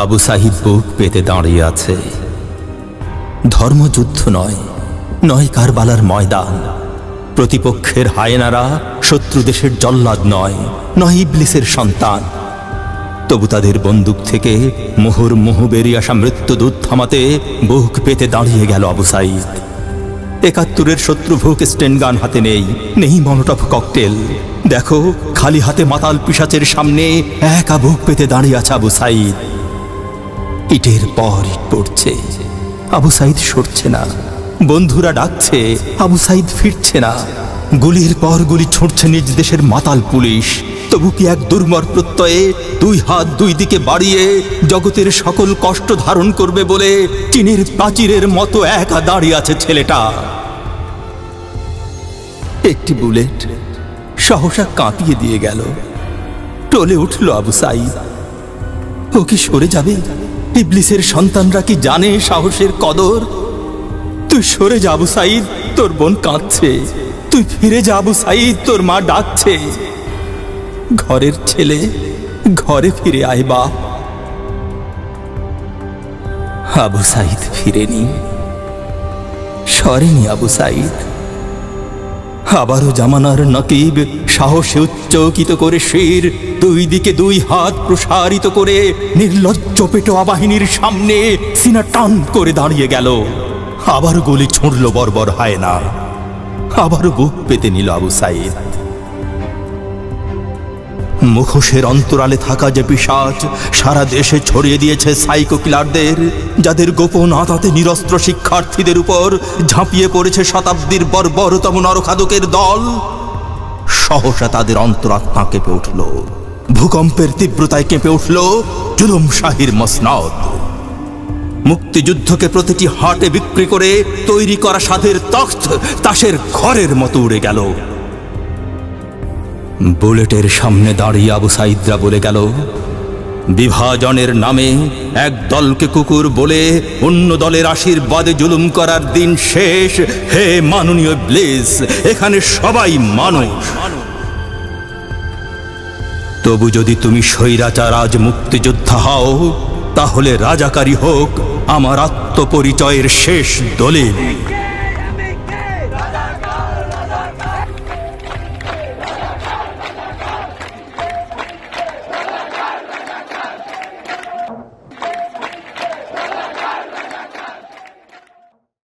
আবু সাঈদ বুক পেতে দাঁড়িয়ে আছে। ধর্মযুদ্ধ নয়, নয় কারবালার ময়দান। প্রতিপক্ষের হায়েনারা শত্রু দেশের জল্লাদ নয়, নয় ইবলিসের সন্তান। তবু তাদের বন্দুক থেকে মুহুর্মুহু বেরিয়ে আসা মৃত্যুদূত থামাতে বুক পেতে দাঁড়িয়ে গেল আবু সাঈদ। ৭১-এর শত্রু ভুক স্টেনগান হাতে নেই, নেই মলোটভ ককটেল। দেখো, খালি হাতে মাতাল পিশাচের সামনে একা বুক পেতে দাঁড়িয়ে আছে আবু সাঈদ। ইটের পর ইট পড়ছে, আবু সাঈদ সরছে না। বন্ধুরা ডাকছে, আবু সাঈদ ফিরছে না। গুলির পর গুলি ছুঁড়ছে নিজ দেশের মাতাল পুলিশ। তবু কি এক দুর্মর প্রত্যয়ে দুই হাত দুই দিকে বাড়িয়ে জগতের সকল কষ্ট ধারণ করবে বলে চীনের প্রাচীরের মতো একা দাঁড়িয়ে আছে ছেলেটা। একটি বুলেট সহসা কাঁপিয়ে দিয়ে গেল। টলে উঠল আবু সাঈদ। ও কি সরে যাবে? ইবলিসের সন্তানরা কি জানে সাহসের কদর? তুই সরে যা আবু সাঈদ, তোর বোন কাঁদছে। তুই ফিরে যা আবু সাঈদ, তোর মা ডাকছে। ঘরের ছেলে, ঘরে ফিরে আয় বাপ। আবু সাঈদ ফিরেনি, সরেনি আবু সাঈদ। আবারও জামানার নকিব সাহসে উচ্চকিত করে শির, দুই দিকে দুই হাত প্রসারিত করে নির্লজ্জ পেটোয়া বাহিনীর সামনে সিনা টান করে দাঁড়িয়ে গেল। আবারও গুলি ছুঁড়ল বর্বর হায়েনা। আবারও বুক পেতে নিল আবু সাঈদ। মুখোশের অন্তরালে থাকা যে পিশাচ সারা দেশে ছড়িয়ে দিয়েছে সাইকো কিলারদের, যাদের গোপন আঁতাতে নিরস্ত্র শিক্ষার্থীদের উপর ঝাঁপিয়ে পড়েছে শতাব্দীর বর্বরতম নরখাদকের দল, সহসা তাদের অন্তরাত্মা কেঁপে উঠল। ভূকম্পের তীব্রতায় কেঁপে উঠল জুলুম শাহীর মসনদ। মুক্তিযুদ্ধকে প্রতিটি হাটে বিক্রি করে তৈরি করা সাধের তখ্ত তাসের ঘরের মতো উড়ে গেল। বুলেটের সামনে দাঁড়িয়ে আবু সাঈদরা বলে গেল, বিভাজনের নামে এক দলকে কুকুর বলে অন্য দলের আশীর্বাদে জুলুম করার দিন শেষ। হে মাননীয় ইবলিস, এখানে সবাই মানুষ। তবু যদি তুমি স্বৈরাচার আজ মুক্তিযোদ্ধা হও, তাহলে রাজাকারী হোক আমার আত্মপরিচয়ের শেষ দলিল।